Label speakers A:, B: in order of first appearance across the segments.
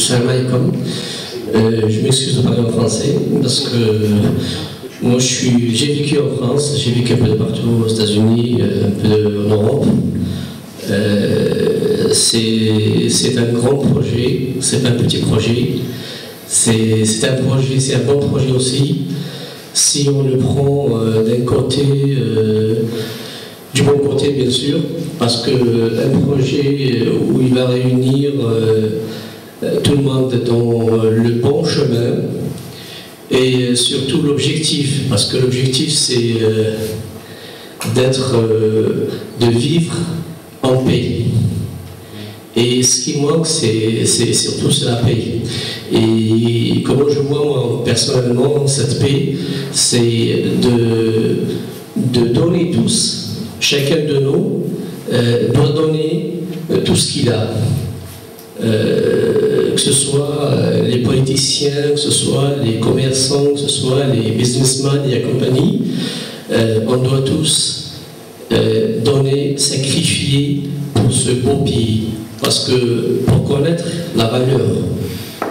A: Salam alaikum. Je m'excuse de parler en français parce que moi j'ai vécu en France, j'ai vécu un peu de partout aux États-Unis, un peu en Europe. C'est un grand projet, c'est pas un petit projet. C'est un projet, c'est un bon projet aussi. Si on le prend d'un côté, du bon côté bien sûr, parce qu'un projet où il va réunir tout le monde dans le bon chemin et surtout l'objectif, parce que l'objectif c'est de vivre en paix. Et ce qui manque, c'est surtout la paix. Et comment je vois moi personnellement cette paix, c'est de donner tous, chacun de nous doit donner tout ce qu'il a. Que ce soit les politiciens, que ce soit les commerçants, que ce soit les businessmen et la compagnie, on doit tous donner, sacrifier pour ce beau pays. Parce que pour connaître la valeur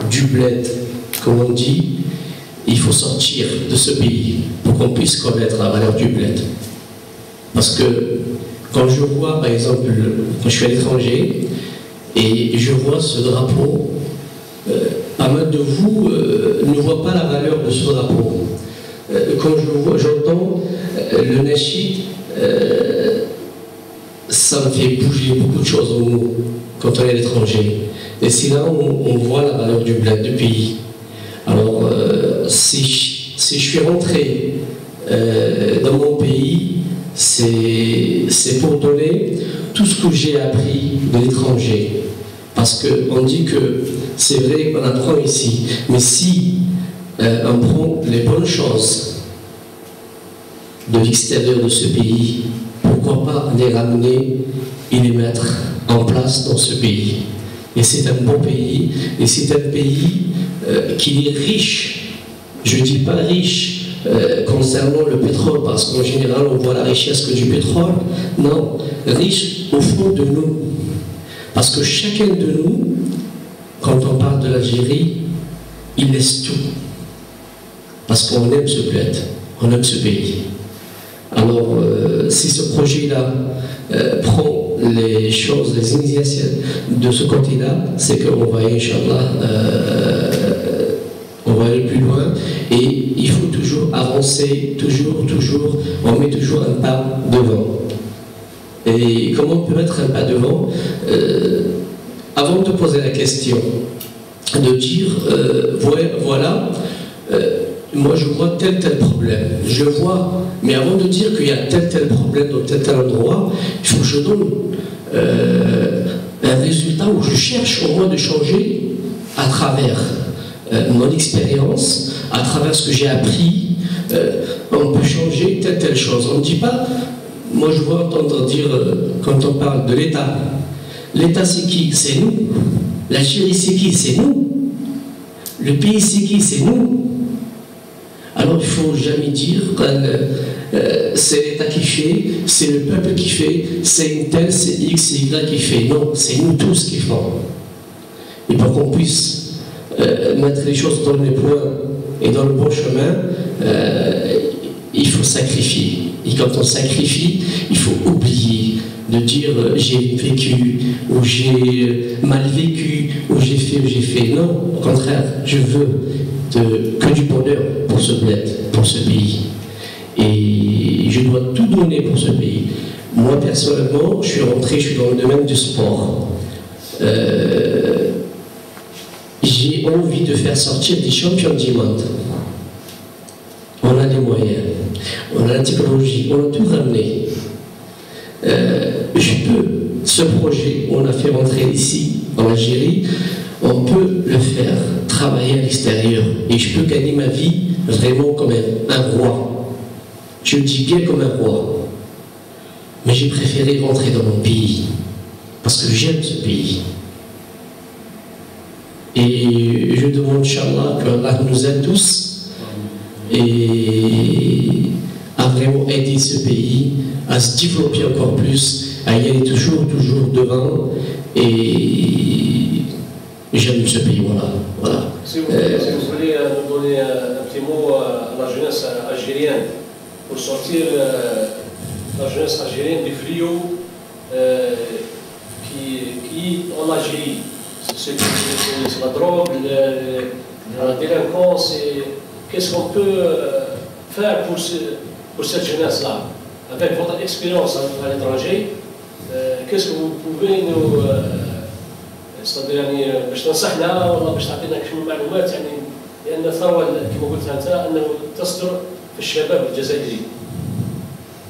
A: du bled, comme on dit, il faut sortir de ce pays pour qu'on puisse connaître la valeur du bled. Parce que quand je vois, par exemple, quand je suis à l'étranger, et je vois ce drapeau, pas mal de vous ne voient pas la valeur de ce drapeau. Quand j'entends le nashid, ça me fait bouger beaucoup de choses en nous quand on est à l'étranger. Et c'est là où on voit la valeur du bled, du pays. Alors, si je suis rentré dans mon pays, c'est pour donner tout ce que j'ai appris de l'étranger. Parce qu'on dit que c'est vrai qu'on apprend ici, mais si on prend les bonnes choses de l'extérieur de ce pays, pourquoi pas les ramener et les mettre en place dans ce pays. Et c'est un bon pays, et c'est un pays qui est riche. Je ne dis pas riche concernant le pétrole, parce qu'en général on voit la richesse que du pétrole. Non, riche au fond de nous. Parce que chacun de nous, quand on parle de l'Algérie, il laisse tout. Parce qu'on aime ce bled, on aime ce pays. Alors, si ce projet-là prend les choses, les initiatives de ce côté-là, c'est qu'on va, Inch'Allah, on va aller plus loin. Et il faut toujours avancer, toujours, on met toujours un pas devant. Et comment on peut mettre un pas devant avant de poser la question, de dire, voilà, moi je vois tel problème, je vois, mais avant de dire qu'il y a tel problème dans tel endroit, il faut que je donne un résultat où je cherche au moins de changer à travers mon expérience, à travers ce que j'ai appris. On peut changer telle chose. On ne dit pas, moi je vois entendre dire quand on parle de l'État, l'État c'est qui? C'est nous. L'Algérie c'est qui? C'est nous. Le pays c'est qui? C'est nous. Alors il ne faut jamais dire que c'est l'État qui fait, c'est le peuple qui fait, c'est une telle, c'est X, c'est Y qui fait. Non, c'est nous tous qui font. Et pour qu'on puisse mettre les choses dans les points et dans le bon chemin, il faut sacrifier. Et quand on sacrifie, il faut oublier de dire j'ai vécu, ou j'ai mal vécu, ou j'ai fait. Non, au contraire, je veux que du bonheur pour ce bled, pour ce pays. Et je dois tout donner pour ce pays. Moi, personnellement, je suis rentré, je suis dans le domaine du sport. J'ai envie de faire sortir des champions du monde. On a les moyens, on a la technologie, on a tout ramené. Ce projet, on a fait rentrer ici, en Algérie, on peut le faire travailler à l'extérieur. Et je peux gagner ma vie vraiment comme un roi. Je le dis bien comme un roi. Mais j'ai préféré rentrer dans mon pays. Parce que j'aime ce pays. Et je demande, Inch'Allah, que Allah nous aide tous et à vraiment aider ce pays à se développer encore plus, à y aller toujours devant et j'aime ce pays, voilà.
B: Si vous voulez nous donner un petit mot à la jeunesse algérienne pour sortir la jeunesse algérienne du fléau qui est en Algérie. C'est la drogue, la délinquance. Qu'est-ce qu'on peut faire pour cette jeunesse-là? Avec votre expérience à l'étranger, qu'est-ce que vous pouvez nous c'est-à-dire يعني باش تنصحنا والله باش تعطينا شنو معلومات يعني لان الثروه كما قلت انت انه تصدر في الشباب الجزائري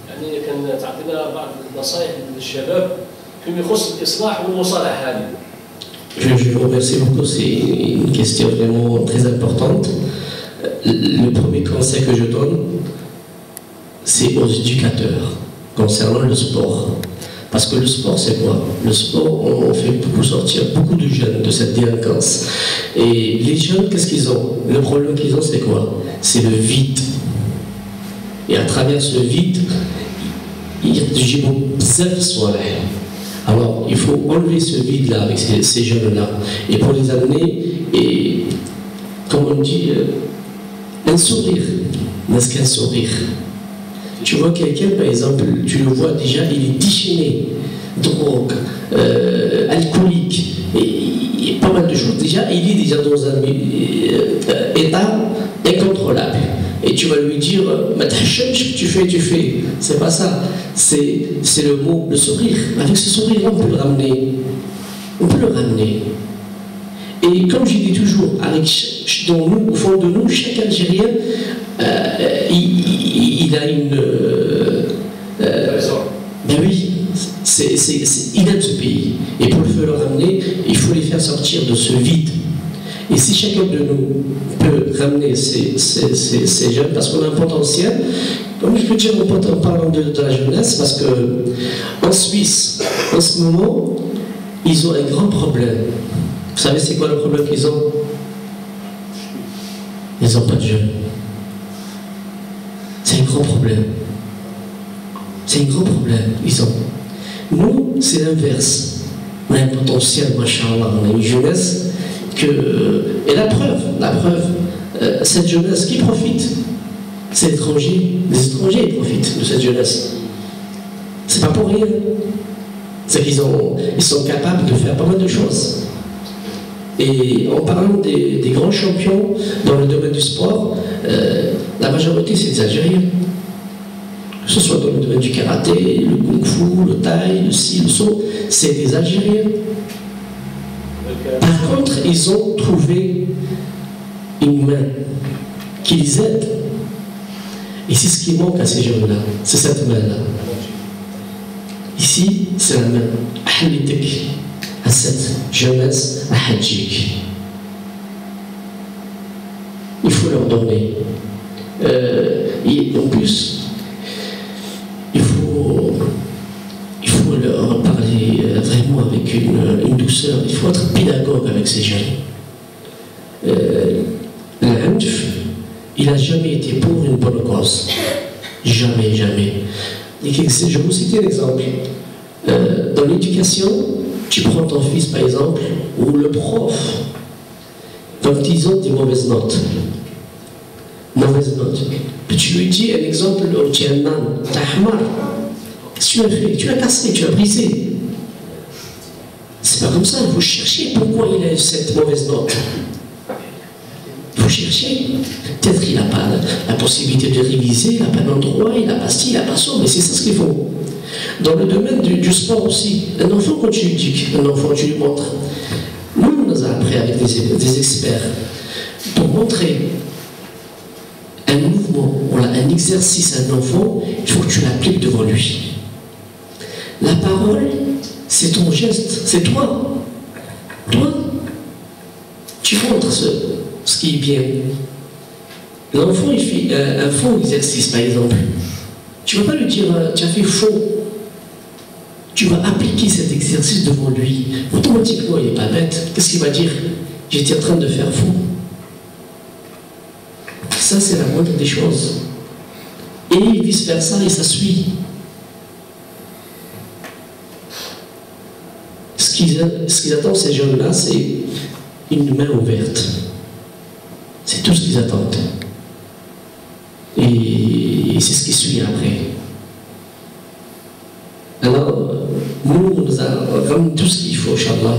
B: يعني كان تعطينا بعض النصائح للشباب فيما يخص الاصلاح والمصالحه هذه.
A: Je vous remercie beaucoup, c'est une question vraiment très importante. Le premier conseil que je donne, c'est aux éducateurs concernant le sport. Parce que le sport, c'est quoi? Le sport, on fait beaucoup sortir beaucoup de jeunes de cette délinquance. Et les jeunes, qu'est-ce qu'ils ont? Le problème qu'ils ont, c'est quoi? C'est le vide. Et à travers ce vide, il y a du beau. Alors, il faut enlever ce vide-là avec ces jeunes-là. Et pour les amener, et comme on dit, un sourire. N'est-ce qu'un sourire? Tu vois quelqu'un, par exemple, tu le vois déjà, il est déchaîné, drogue, alcoolique, et pas mal de choses. Déjà, il est déjà dans un état incontrôlable. Et tu vas lui dire, tu fais. C'est pas ça. C'est le mot, le sourire. Avec ce sourire, on peut le ramener. On peut le ramener. Et comme je dis toujours, dans nous, au fond de nous, chaque Algérien, il a une... ben oui, il aime ce pays. Et pour le ramener, il faut les faire sortir de ce vide. Et si chacun de nous peut ramener ces jeunes, parce qu'on a un potentiel, comme je peux dire en parlant de la jeunesse, parce qu'en Suisse, en ce moment, ils ont un grand problème. Vous savez c'est quoi le problème qu'ils ont? Ils n'ont pas de jeunes. C'est un grand problème. C'est un grand problème, ils ont. Nous, c'est l'inverse. On a un potentiel, machallah, on a une jeunesse et la preuve, cette jeunesse qui profite, c'est l'étranger. Les étrangers profitent de cette jeunesse. C'est pas pour rien. C'est qu'ils sont capables de faire pas mal de choses. Et en parlant des grands champions dans le domaine du sport, la majorité c'est des Algériens. Que ce soit dans le domaine du karaté, le kung-fu, le thaï, le si, le saut, c'est des Algériens. Par contre, ils ont trouvé une main qui les aide. Et c'est ce qui manque à ces jeunes-là, c'est cette main-là. Ici, c'est la main. Ahlitek, à cette jeunesse, à Hadjik. Il faut leur donner. Et en plus, il faut leur parler vraiment avec une douceur. Il faut être pédagogue avec ces jeunes. L'Anf, il n'a jamais été pour une bonne cause. Jamais, jamais. Et je vais vous citer un exemple. Dans l'éducation, tu prends ton fils par exemple, ou le prof, quand ils ont des mauvaises notes, puis tu lui dis un exemple, tu es un âne, tu as hamar, qu'est-ce que tu as fait? Tu as cassé, tu as brisé. C'est pas comme ça, il faut chercher pourquoi il a cette mauvaise note. Il faut chercher. Peut-être qu'il n'a pas la possibilité de réviser, il n'a pas d'endroit, il n'a pas ci, il n'a pas ça, mais c'est ça ce qu'il faut. Dans le domaine du sport aussi, un enfant, quand tu lui éduques, un enfant, tu lui montres. Nous, on a appris avec des experts pour montrer un mouvement, un exercice à un enfant, il faut que tu l'appliques devant lui. La parole, c'est ton geste, c'est toi. Toi, tu montres ce qui est bien. L'enfant, il fait un faux exercice, par exemple. Tu ne vas pas lui dire, tu as fait faux. Tu vas appliquer cet exercice devant lui. Automatiquement, il n'est pas bête. Qu'est-ce qu'il va dire? J'étais en train de faire faux. Ça, c'est la moindre des choses. Et vice-versa, et ça suit. Ce qu'ils attendent, ces jeunes-là, c'est une main ouverte. C'est tout ce qu'ils attendent. Et c'est ce qui suit après. Alors, nous, on nous a ramené tout ce qu'il faut, Inch'Allah.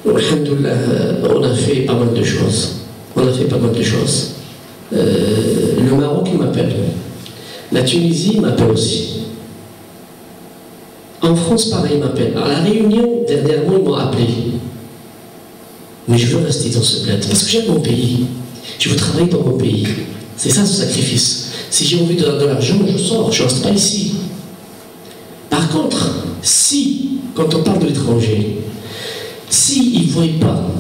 A: Alhamdoulilah, on a fait pas mal de choses. Le Maroc, il m'appelle. La Tunisie m'appelle aussi. En France, pareil, il m'appelle. À la Réunion, dernièrement, ils m'ont appelé. Mais je veux rester dans ce bled. Parce que j'aime mon pays. Je veux travailler dans mon pays. C'est ça ce sacrifice. Si j'ai envie de l'argent, je sors. Je ne reste pas ici. Par contre, si, quand on parle de l'étranger, s'ils ne voient pas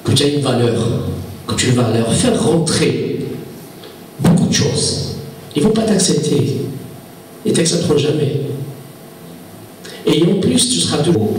A: que tu as une valeur, que tu vas leur faire rentrer beaucoup de choses, ils ne vont pas t'accepter. Ils ne t'accepteront jamais. Et en plus, tu seras toujours.